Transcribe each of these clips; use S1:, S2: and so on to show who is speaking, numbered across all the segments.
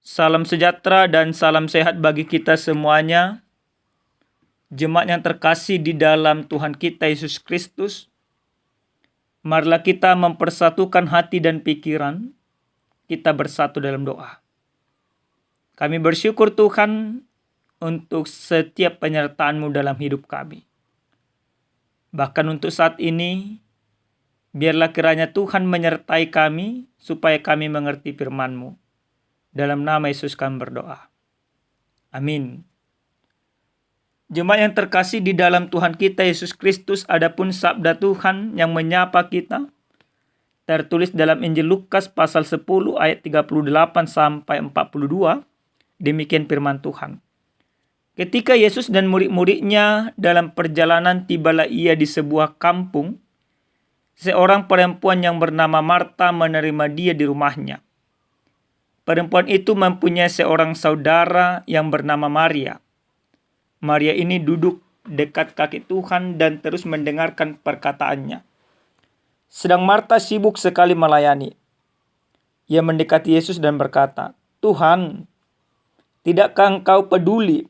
S1: Salam sejahtera dan salam sehat bagi kita semuanya. Jemaat yang terkasih di dalam Tuhan kita Yesus Kristus, marilah kita mempersatukan hati dan pikiran. Kita bersatu dalam doa. Kami bersyukur Tuhan untuk setiap penyertaan-Mu dalam hidup kami. Bahkan untuk saat ini, biarlah kiranya Tuhan menyertai kami supaya kami mengerti firman-Mu. Dalam nama Yesus kami berdoa. Amin. Jemaat yang terkasih di dalam Tuhan kita Yesus Kristus, adapun sabda Tuhan yang menyapa kita tertulis dalam Injil Lukas pasal 10 ayat 38 sampai 42. Demikian firman Tuhan. Ketika Yesus dan murid-muridnya dalam perjalanan, tibalah ia di sebuah kampung. Seorang perempuan yang bernama Marta menerima dia di rumahnya. Perempuan itu mempunyai seorang saudara yang bernama Maria. Maria ini duduk dekat kaki Tuhan dan terus mendengarkan perkataannya. Sedang Marta sibuk sekali melayani. Ia mendekati Yesus dan berkata, "Tuhan, tidakkah Engkau peduli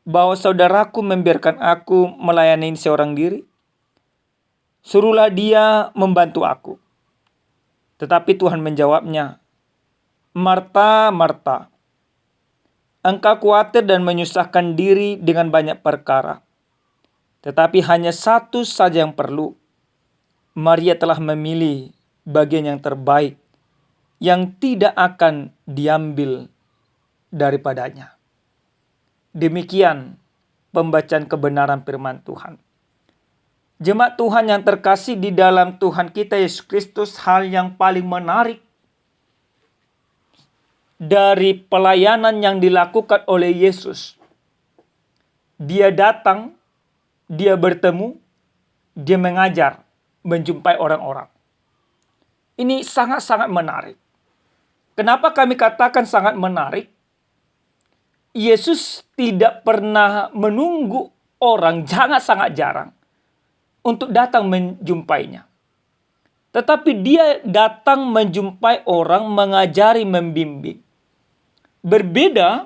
S1: bahwa saudaraku membiarkan aku melayani seorang diri? Suruhlah dia membantu aku." Tetapi Tuhan menjawabnya, "Marta, Marta, engkau khawatir dan menyusahkan diri dengan banyak perkara. Tetapi hanya satu saja yang perlu. Maria telah memilih bagian yang terbaik, yang tidak akan diambil daripadanya." Demikian pembacaan kebenaran firman Tuhan. Jemaat Tuhan yang terkasih di dalam Tuhan kita Yesus Kristus, hal yang paling menarik dari pelayanan yang dilakukan oleh Yesus. Dia datang, dia bertemu, dia mengajar, menjumpai orang-orang. Ini sangat-sangat menarik. Kenapa kami katakan sangat menarik? Yesus tidak pernah menunggu orang, sangat jarang, untuk datang menjumpainya. Tetapi dia datang menjumpai orang, mengajari, membimbing. Berbeda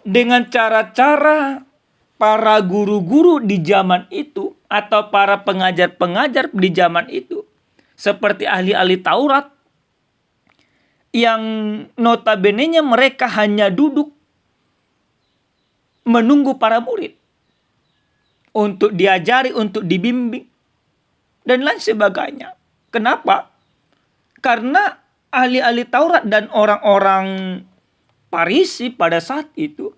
S1: dengan cara-cara para guru-guru di zaman itu atau para pengajar-pengajar di zaman itu, seperti ahli-ahli Taurat yang notabene-nya mereka hanya duduk menunggu para murid untuk diajari, untuk dibimbing dan lain sebagainya. Kenapa? Karena ahli-ahli Taurat dan orang-orang Farisi pada saat itu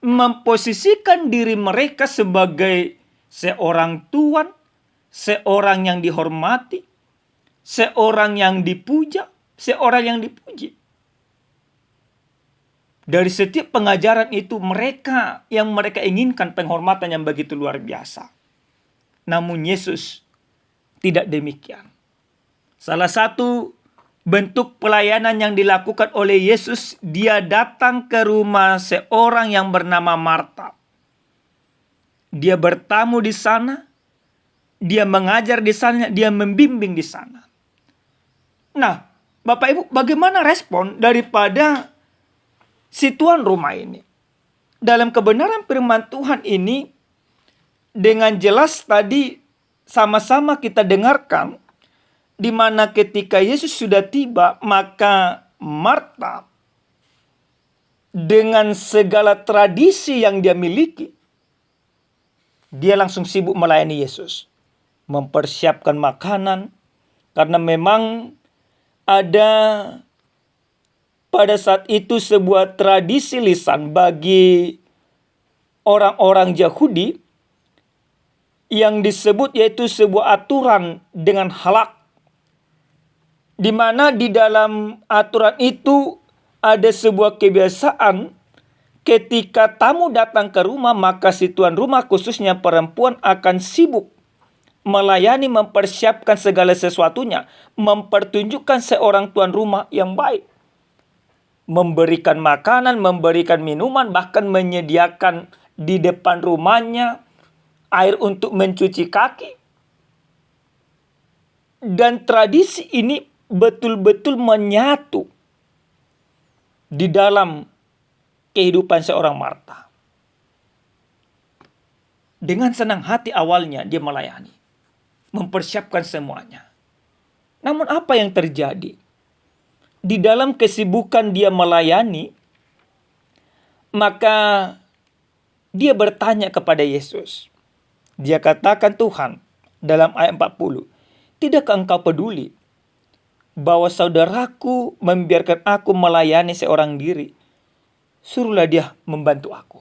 S1: memposisikan diri mereka sebagai seorang tuan, seorang yang dihormati, seorang yang dipuja, seorang yang dipuji. Dari setiap pengajaran itu mereka inginkan penghormatan yang begitu luar biasa. Namun Yesus tidak demikian. Salah satu bentuk pelayanan yang dilakukan oleh Yesus, dia datang ke rumah seorang yang bernama Marta. Dia bertamu di sana, dia mengajar di sana, dia membimbing di sana. Nah, Bapak Ibu, bagaimana respon daripada si tuan rumah ini? Dalam kebenaran firman Tuhan ini, dengan jelas tadi sama-sama kita dengarkan, di mana ketika Yesus sudah tiba, maka Marta dengan segala tradisi yang dia miliki, dia langsung sibuk melayani Yesus, mempersiapkan makanan, karena memang ada pada saat itu sebuah tradisi lisan bagi orang-orang Yahudi yang disebut yaitu sebuah aturan dengan halak, di mana di dalam aturan itu ada sebuah kebiasaan ketika tamu datang ke rumah, maka si tuan rumah khususnya perempuan akan sibuk melayani, mempersiapkan segala sesuatunya, mempertunjukkan seorang tuan rumah yang baik, memberikan makanan, memberikan minuman, bahkan menyediakan di depan rumahnya air untuk mencuci kaki. Dan tradisi ini betul-betul menyatu di dalam kehidupan seorang Marta. Dengan senang hati awalnya dia melayani, mempersiapkan semuanya. Namun apa yang terjadi? Di dalam kesibukan dia melayani, maka dia bertanya kepada Yesus. Dia katakan, Tuhan, dalam ayat 40, tidakkah engkau peduli bahwa saudaraku membiarkan aku melayani seorang diri? Suruhlah dia membantu aku.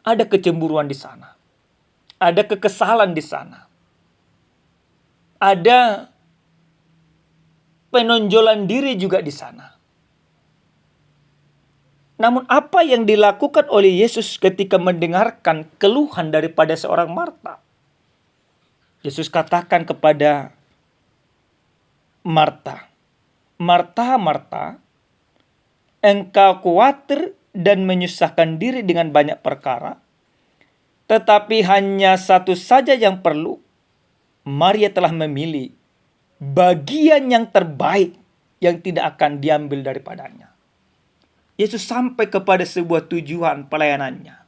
S1: Ada kecemburuan di sana. Ada kekesalan di sana. Ada penonjolan diri juga di sana. Namun apa yang dilakukan oleh Yesus ketika mendengarkan keluhan daripada seorang Marta? Yesus katakan kepada Marta, Marta, Marta, engkau khawatir dan menyusahkan diri dengan banyak perkara, tetapi hanya satu saja yang perlu. Maria telah memilih bagian yang terbaik yang tidak akan diambil daripadanya. Yesus sampai kepada sebuah tujuan pelayanannya.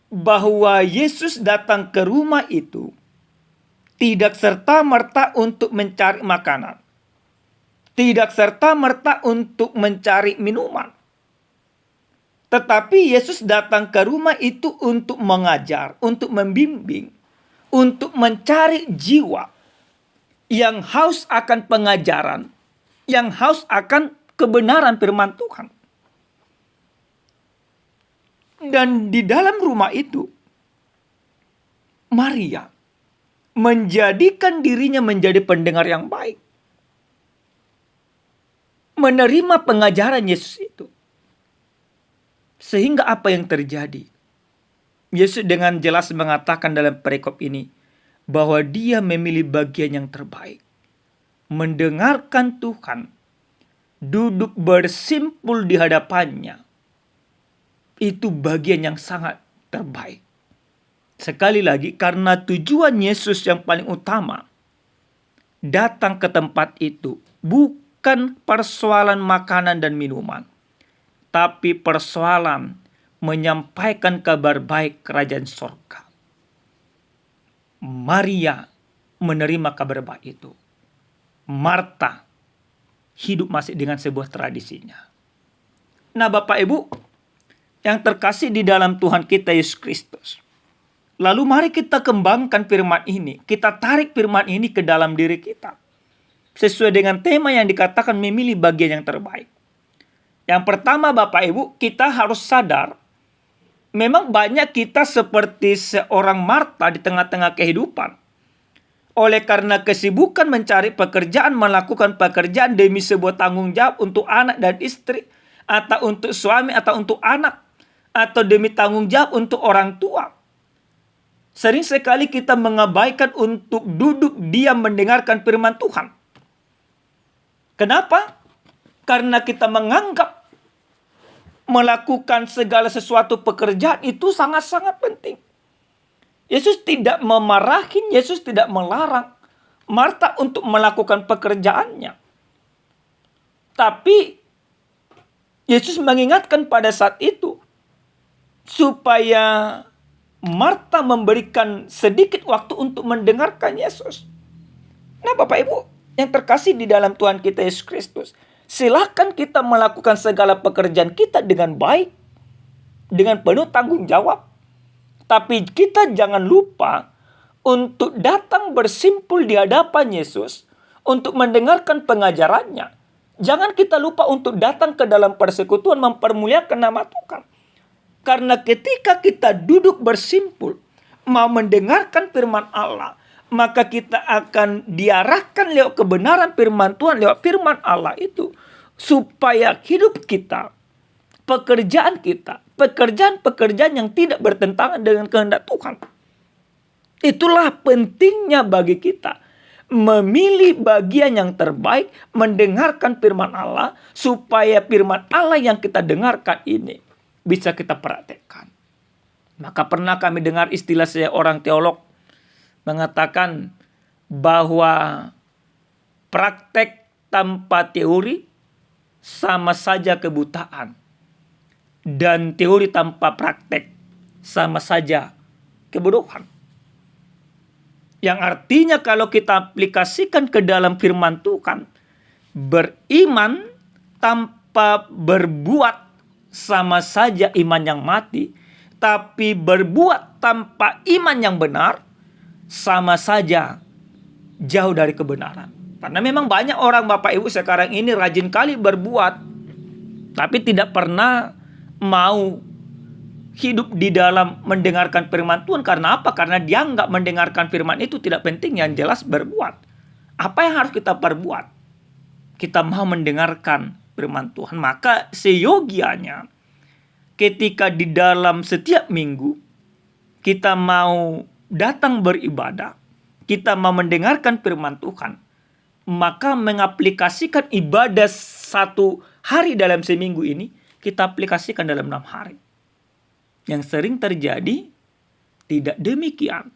S1: Bahwa Yesus datang ke rumah itu tidak serta-merta untuk mencari makanan. Tidak serta-merta untuk mencari minuman. Tetapi Yesus datang ke rumah itu untuk mengajar, untuk membimbing, untuk mencari jiwa yang haus akan pengajaran, yang haus akan kebenaran firman Tuhan. Dan di dalam rumah itu, Maria menjadikan dirinya menjadi pendengar yang baik. Menerima pengajaran Yesus itu. Sehingga apa yang terjadi? Yesus dengan jelas mengatakan dalam perikop ini bahwa dia memilih bagian yang terbaik. Mendengarkan Tuhan, duduk bersimpul di hadapannya. Itu bagian yang sangat terbaik. Sekali lagi, karena tujuan Yesus yang paling utama datang ke tempat itu bukan persoalan makanan dan minuman, tapi persoalan menyampaikan kabar baik kerajaan sorga. Maria menerima kabar baik itu. Marta hidup masih dengan sebuah tradisinya. Nah, Bapak Ibu yang terkasih di dalam Tuhan kita Yesus Kristus, lalu mari kita kembangkan firman ini. Kita tarik firman ini ke dalam diri kita. Sesuai dengan tema yang dikatakan memilih bagian yang terbaik. Yang pertama Bapak Ibu, kita harus sadar, memang banyak kita seperti seorang Marta di tengah-tengah kehidupan. Oleh karena kesibukan mencari pekerjaan, melakukan pekerjaan demi sebuah tanggung jawab untuk anak dan istri, atau untuk suami atau untuk anak, atau demi tanggung jawab untuk orang tua. Sering sekali kita mengabaikan untuk duduk diam mendengarkan firman Tuhan. Kenapa? Karena kita menganggap melakukan segala sesuatu pekerjaan itu sangat-sangat penting. Yesus tidak memarahin, Yesus tidak melarang Marta untuk melakukan pekerjaannya. Tapi Yesus mengingatkan pada saat itu supaya Marta memberikan sedikit waktu untuk mendengarkan Yesus. Nah, Bapak Ibu yang terkasih di dalam Tuhan kita Yesus Kristus, silakan kita melakukan segala pekerjaan kita dengan baik, dengan penuh tanggung jawab. Tapi kita jangan lupa untuk datang bersimpul di hadapan Yesus untuk mendengarkan pengajarannya. Jangan kita lupa untuk datang ke dalam persekutuan mempermuliakan nama Tuhan. Karena ketika kita duduk bersimpul mau mendengarkan firman Allah, maka kita akan diarahkan lewat kebenaran firman Tuhan, lewat firman Allah itu, supaya hidup kita, pekerjaan kita, pekerjaan-pekerjaan yang tidak bertentangan dengan kehendak Tuhan. Itulah pentingnya bagi kita memilih bagian yang terbaik, mendengarkan firman Allah, supaya firman Allah yang kita dengarkan ini bisa kita praktekkan. Maka pernah kami dengar istilah seorang teolog mengatakan bahwa praktek tanpa teori sama saja kebutaan. Dan teori tanpa praktek sama saja kebodohan. Yang artinya kalau kita aplikasikan ke dalam firman Tuhan, beriman tanpa berbuat sama saja iman yang mati, tapi berbuat tanpa iman yang benar sama saja jauh dari kebenaran. Karena memang banyak orang Bapak Ibu sekarang ini rajin kali berbuat, tapi tidak pernah mau hidup di dalam mendengarkan firman Tuhan. Karena apa? Karena dia nggak mendengarkan firman itu tidak penting, yang jelas berbuat. Apa yang harus kita perbuat? Kita mau mendengarkan firman Tuhan, maka seyogianya ketika di dalam setiap minggu kita mau datang beribadah, kita mau mendengarkan firman Tuhan, maka mengaplikasikan ibadah satu hari dalam seminggu ini, kita aplikasikan dalam 6 hari. Yang sering terjadi tidak demikian.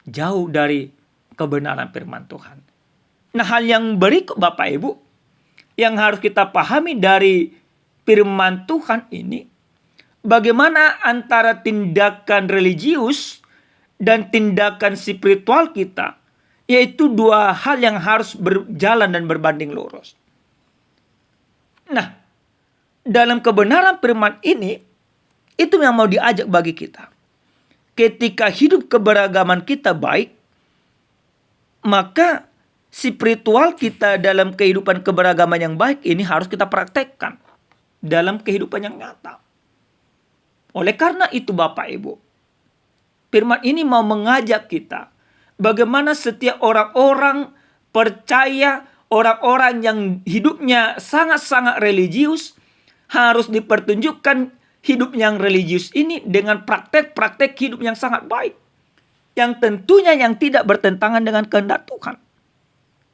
S1: Jauh dari kebenaran firman Tuhan. Nah, hal yang berikut Bapak Ibu, yang harus kita pahami dari firman Tuhan ini, bagaimana antara tindakan religius dan tindakan spiritual kita, yaitu dua hal yang harus berjalan dan berbanding lurus. Nah, dalam kebenaran firman ini, itu yang mau diajak bagi kita. Ketika hidup keberagaman kita baik, maka spiritual kita dalam kehidupan keberagaman yang baik ini harus kita praktekkan dalam kehidupan yang nyata. Oleh karena itu Bapak Ibu, firman ini mau mengajak kita bagaimana setiap orang-orang percaya, orang-orang yang hidupnya sangat-sangat religius, harus dipertunjukkan hidup yang religius ini dengan praktek-praktek hidup yang sangat baik. Yang tentunya yang tidak bertentangan dengan kehendak Tuhan.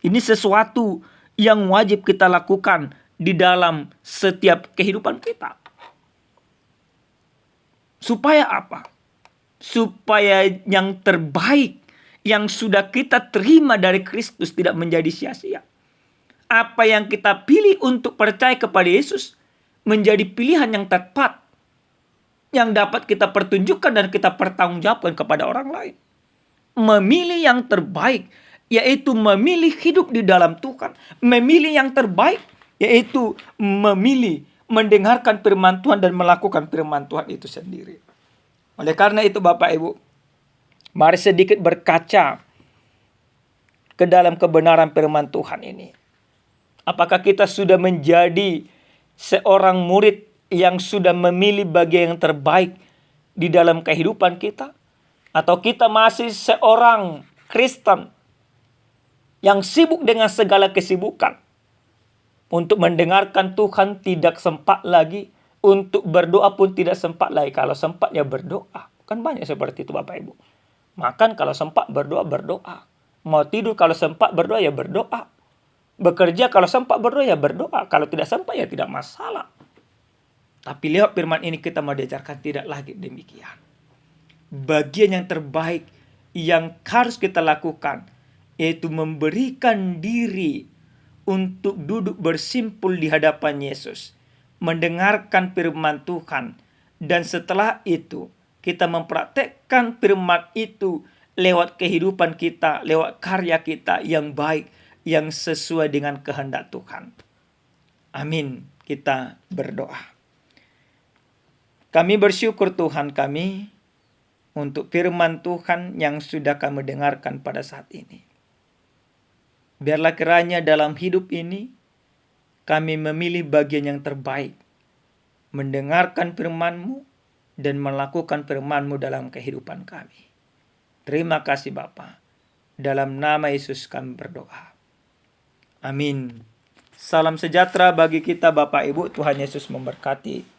S1: Ini sesuatu yang wajib kita lakukan di dalam setiap kehidupan kita. Supaya apa? Supaya yang terbaik yang sudah kita terima dari Kristus tidak menjadi sia-sia. Apa yang kita pilih untuk percaya kepada Yesus menjadi pilihan yang tepat, yang dapat kita pertunjukkan dan kita pertanggungjawabkan kepada orang lain. Memilih yang terbaik, yaitu memilih hidup di dalam Tuhan. Memilih yang terbaik, yaitu memilih mendengarkan firman Tuhan dan melakukan firman Tuhan itu sendiri. Oleh karena itu Bapak Ibu, mari sedikit berkaca ke dalam kebenaran firman Tuhan ini. Apakah kita sudah menjadi seorang murid yang sudah memilih bagian yang terbaik di dalam kehidupan kita? Atau kita masih seorang Kristen yang sibuk dengan segala kesibukan? Untuk mendengarkan Tuhan tidak sempat lagi, untuk berdoa pun tidak sempat lagi. Kalau sempat ya berdoa. Kan banyak seperti itu Bapak Ibu. Makan kalau sempat berdoa, berdoa. Mau tidur kalau sempat berdoa ya berdoa. Bekerja kalau sempat berdoa ya berdoa. Kalau tidak sempat ya tidak masalah. Tapi lihat firman ini kita mau diajarkan tidak lagi demikian. Bagian yang terbaik yang harus kita lakukan, yaitu memberikan diri untuk duduk bersimpul di hadapan Yesus. Mendengarkan firman Tuhan. Dan setelah itu kita mempraktekkan firman itu lewat kehidupan kita, lewat karya kita yang baik, yang sesuai dengan kehendak Tuhan. Amin. Kita berdoa. Kami bersyukur Tuhan kami untuk firman Tuhan yang sudah kami dengarkan pada saat ini. Biarlah kiranya dalam hidup ini kami memilih bagian yang terbaik. Mendengarkan firman-Mu dan melakukan firman-Mu dalam kehidupan kami. Terima kasih Bapa. Dalam nama Yesus kami berdoa. Amin. Salam sejahtera bagi kita Bapak Ibu. Tuhan Yesus memberkati.